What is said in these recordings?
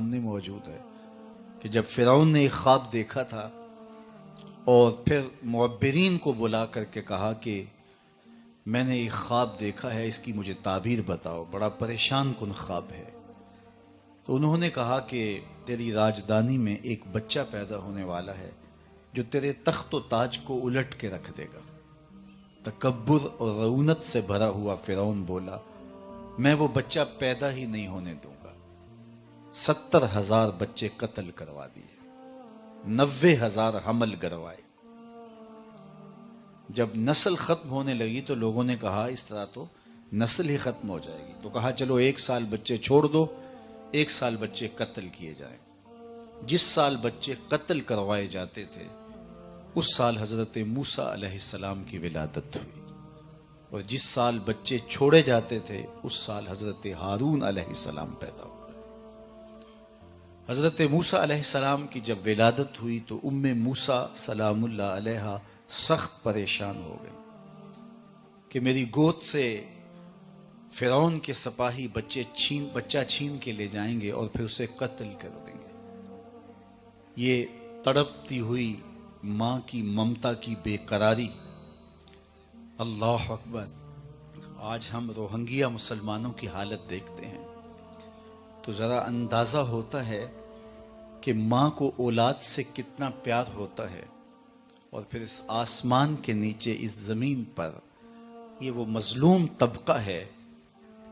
سامنے موجود ہے کہ جب فرعون نے ایک خواب دیکھا تھا اور پھر معبرین کو بلا کر کے کہا کہ میں نے ایک خواب دیکھا ہے، اس کی مجھے تعبیر بتاؤ، بڑا پریشان کن خواب ہے. تو انہوں نے کہا کہ تیری راجدانی میں ایک بچہ پیدا ہونے والا ہے جو تیرے تخت و تاج کو الٹ کے رکھ دے گا. تکبر اور رعونت سے بھرا ہوا فرعون بولا میں وہ بچہ پیدا ہی نہیں ہونے دوں گا. 70,000 بچے قتل کروا دیے، 90,000 حمل گروائے. جب نسل ختم ہونے لگی تو لوگوں نے کہا اس طرح تو نسل ہی ختم ہو جائے گی. تو کہا چلو 1 سال بچے چھوڑ دو، 1 سال بچے قتل کیے جائیں. جس سال بچے قتل کروائے جاتے تھے اس سال حضرت موسیٰ علیہ السلام کی ولادت ہوئی، اور جس سال بچے چھوڑے جاتے تھے اس سال حضرت ہارون علیہ السلام پیدا ہوئے. حضرت موسیٰ علیہ السلام کی جب ولادت ہوئی تو ام موسیٰ سلام اللہ علیہا سخت پریشان ہو گئی کہ میری گود سے فرعون کے سپاہی بچہ چھین کے لے جائیں گے اور پھر اسے قتل کر دیں گے. یہ تڑپتی ہوئی ماں کی ممتا کی بے قراری. اللہ اکبر. آج ہم روہنگیا مسلمانوں کی حالت دیکھتے ہیں تو ذرا اندازہ ہوتا ہے کہ ماں کو اولاد سے کتنا پیار ہوتا ہے، اور پھر اس آسمان کے نیچے اس زمین پر یہ وہ مظلوم طبقہ ہے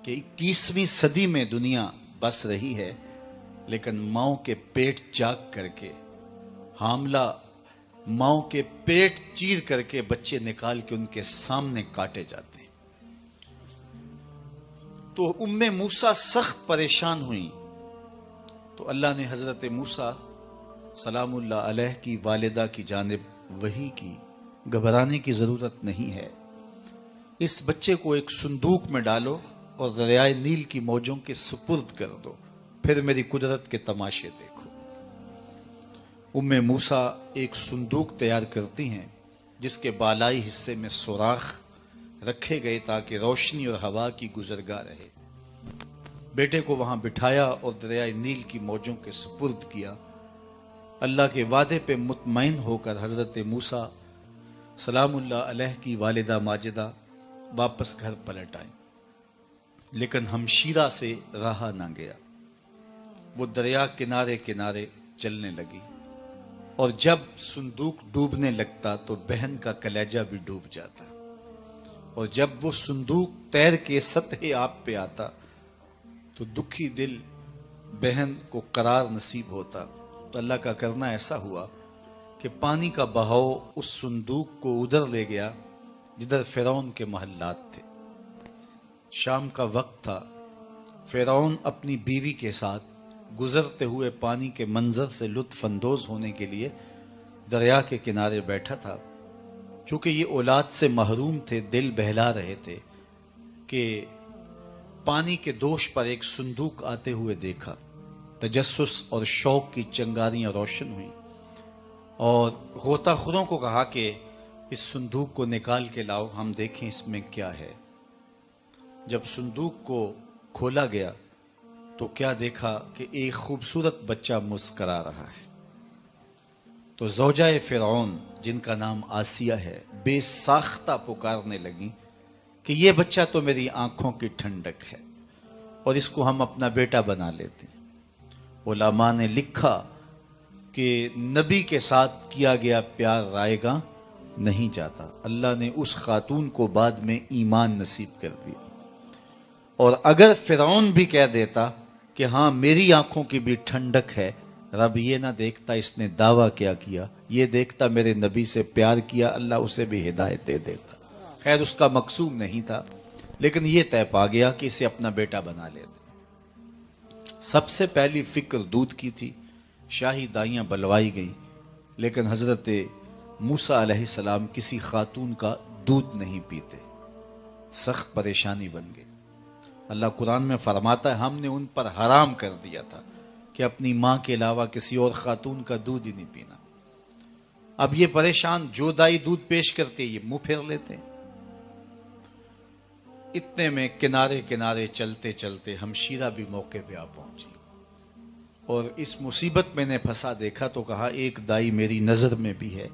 کہ 21ویں صدی میں دنیا بس رہی ہے لیکن ماؤں کے پیٹ چاک کر کے، حاملہ ماؤں کے پیٹ چیر کر کے بچے نکال کے ان کے سامنے کاٹے جاتے ہیں. تو ام موسیٰ سخت پریشان ہوئیں تو اللہ نے حضرت موسیٰ سلام اللہ علیہ کی والدہ کی جانب وحی کی گھبرانے کی ضرورت نہیں ہے، اس بچے کو ایک صندوق میں ڈالو اور دریائے نیل کی موجوں کے سپرد کر دو، پھر میری قدرت کے تماشے دیکھو. ام موسیٰ ایک صندوق تیار کرتی ہیں جس کے بالائی حصے میں سوراخ رکھے گئے تاکہ روشنی اور ہوا کی گزرگاہ رہے. بیٹے کو وہاں بٹھایا اور دریائے نیل کی موجوں کے سپرد کیا. اللہ کے وعدے پہ مطمئن ہو کر حضرت موسیٰ سلام اللہ علیہ کی والدہ ماجدہ واپس گھر پلٹ آئیں، لیکن ہمشیرہ سے رہا نہ گیا. وہ دریا کنارے کنارے چلنے لگی، اور جب صندوق ڈوبنے لگتا تو بہن کا کلیجہ بھی ڈوب جاتا، اور جب وہ صندوق تیر کے سطح آب پہ آتا تو دکھی دل بہن کو قرار نصیب ہوتا. تو اللہ کا کرنا ایسا ہوا کہ پانی کا بہاؤ اس صندوق کو ادھر لے گیا جدھر فرعون کے محلات تھے. شام کا وقت تھا. فرعون اپنی بیوی کے ساتھ گزرتے ہوئے پانی کے منظر سے لطف اندوز ہونے کے لیے دریا کے کنارے بیٹھا تھا. چونکہ یہ اولاد سے محروم تھے، دل بہلا رہے تھے کہ پانی کے دوش پر ایک صندوق آتے ہوئے دیکھا. تجسس اور شوق کی چنگاریاں روشن ہوئیں، اور غوطہ خوروں کو کہا کہ اس صندوق کو نکال کے لاؤ، ہم دیکھیں اس میں کیا ہے. جب صندوق کو کھولا گیا تو کیا دیکھا کہ ایک خوبصورت بچہ مسکرا رہا ہے. تو زوجہ فرعون جن کا نام آسیہ ہے بے ساختہ پکارنے لگی کہ یہ بچہ تو میری آنکھوں کی ٹھنڈک ہے اور اس کو ہم اپنا بیٹا بنا لیتے ہیں. علماء نے لکھا کہ نبی کے ساتھ کیا گیا پیار رائے گاں نہیں جاتا. اللہ نے اس خاتون کو بعد میں ایمان نصیب کر دیا، اور اگر فرعون بھی کہہ دیتا کہ ہاں میری آنکھوں کی بھی ٹھنڈک ہے، رب یہ نہ دیکھتا اس نے دعویٰ کیا کیا، یہ دیکھتا میرے نبی سے پیار کیا، اللہ اسے بھی ہدایت دے دیتا. خیر اس کا مقصود نہیں تھا، لیکن یہ طے پا گیا کہ اسے اپنا بیٹا بنا لیتا. سب سے پہلی فکر دودھ کی تھی. شاہی دائیاں بلوائی گئیں، لیکن حضرت موسیٰ علیہ السلام کسی خاتون کا دودھ نہیں پیتے. سخت پریشانی بن گئی. اللہ قرآن میں فرماتا ہے ہم نے ان پر حرام کر دیا تھا کہ اپنی ماں کے علاوہ کسی اور خاتون کا دودھ ہی نہیں پینا. اب یہ پریشان، جو دائی دودھ پیش کرتے یہ منہ پھیر لیتے. اتنے میں کنارے کنارے چلتے چلتے ہمشیرہ بھی موقع پہ آ پہنچی، اور اس مصیبت میں نے پھنسا دیکھا تو کہا ایک دائی میری نظر میں بھی ہے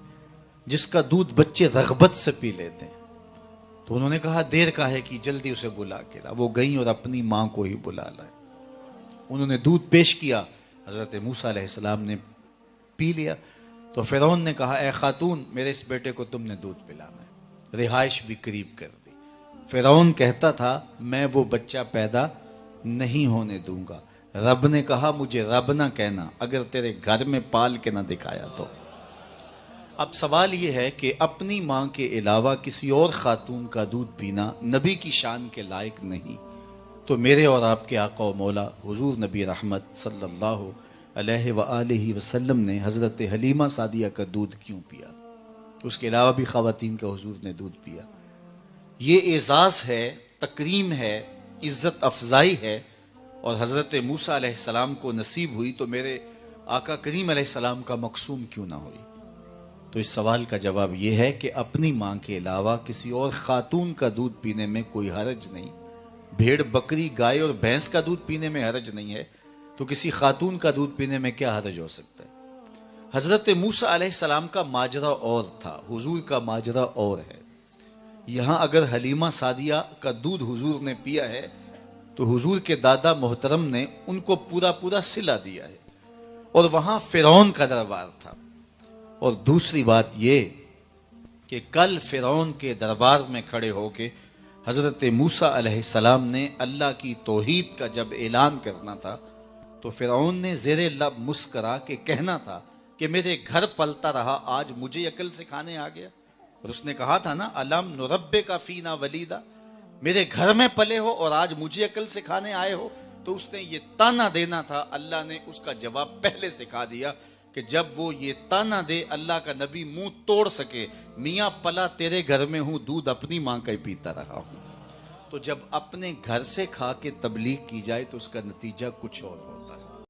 جس کا دودھ بچے رغبت سے پی لیتے ہیں. تو انہوں نے کہا دیر کا ہے کہ جلدی اسے بلا کے لا. وہ گئیں اور اپنی ماں کو ہی بلا لائے. انہوں نے دودھ پیش کیا, حضرت موسیٰ علیہ السلام نے پی لیا. تو فرعون نے کہا اے خاتون میرے اس بیٹے کو تم نے دودھ پلانا ہے. رہائش بھی قریب کر دی. فرعون کہتا تھا میں وہ بچہ پیدا نہیں ہونے دوں گا. رب نے کہا مجھے رب نہ کہنا اگر تیرے گھر میں پال کے نہ دکھایا تو. اب سوال یہ ہے کہ اپنی ماں کے علاوہ کسی اور خاتون کا دودھ پینا نبی کی شان کے لائق نہیں, تو میرے اور آپ کے آقا و مولا حضور نبی رحمت صلی اللہ علیہ وآلہ وسلم نے حضرت حلیمہ سعدیہ کا دودھ کیوں پیا؟ اس کے علاوہ بھی خواتین کا حضور نے دودھ پیا. یہ اعزاز ہے, تکریم ہے, عزت افزائی ہے, اور حضرت موسیٰ علیہ السلام کو نصیب ہوئی تو میرے آقا کریم علیہ السلام کا مقصوم کیوں نہ ہوئی؟ تو اس سوال کا جواب یہ ہے کہ اپنی ماں کے علاوہ کسی اور خاتون کا دودھ پینے میں کوئی حرج نہیں. بھیڑ بکری گائے اور بھینس کا دودھ پینے میں حرج نہیں ہے, تو کسی خاتون کا دودھ پینے میں کیا حرج ہو سکتا ہے؟ حضرت موسیٰ علیہ السلام کا ماجرا اور تھا, حضور کا ماجرا اور ہے. یہاں اگر حلیمہ سعدیہ کا دودھ حضور نے پیا ہے تو حضور کے دادا محترم نے ان کو پورا صلہ دیا ہے, اور وہاں فرعون کا دربار تھا. اور دوسری بات یہ کہ کل فرعون کے دربار میں کھڑے ہو کے حضرت موسیٰ علیہ السلام نے اللہ کی توحید کا جب اعلان کرنا تھا تو فرعون نے زیر لب مسکرا کے کہنا تھا کہ میرے گھر پلتا رہا آج مجھے عقل سکھانے آ گیا. اور اس نے کہا تھا نا الم نربک فینا ولیدا, میرے گھر میں پلے ہو اور آج مجھے عقل سکھانے آئے ہو. تو اس نے یہ تانا دینا تھا, اللہ نے اس کا جواب پہلے سکھا دیا کہ جب وہ یہ تانا دے اللہ کا نبی منہ توڑ سکے میاں پلا تیرے گھر میں ہوں, دودھ اپنی ماں کا ہی پیتا رہا ہوں. تو جب اپنے گھر سے کھا کے تبلیغ کی جائے تو اس کا نتیجہ کچھ اور ہو.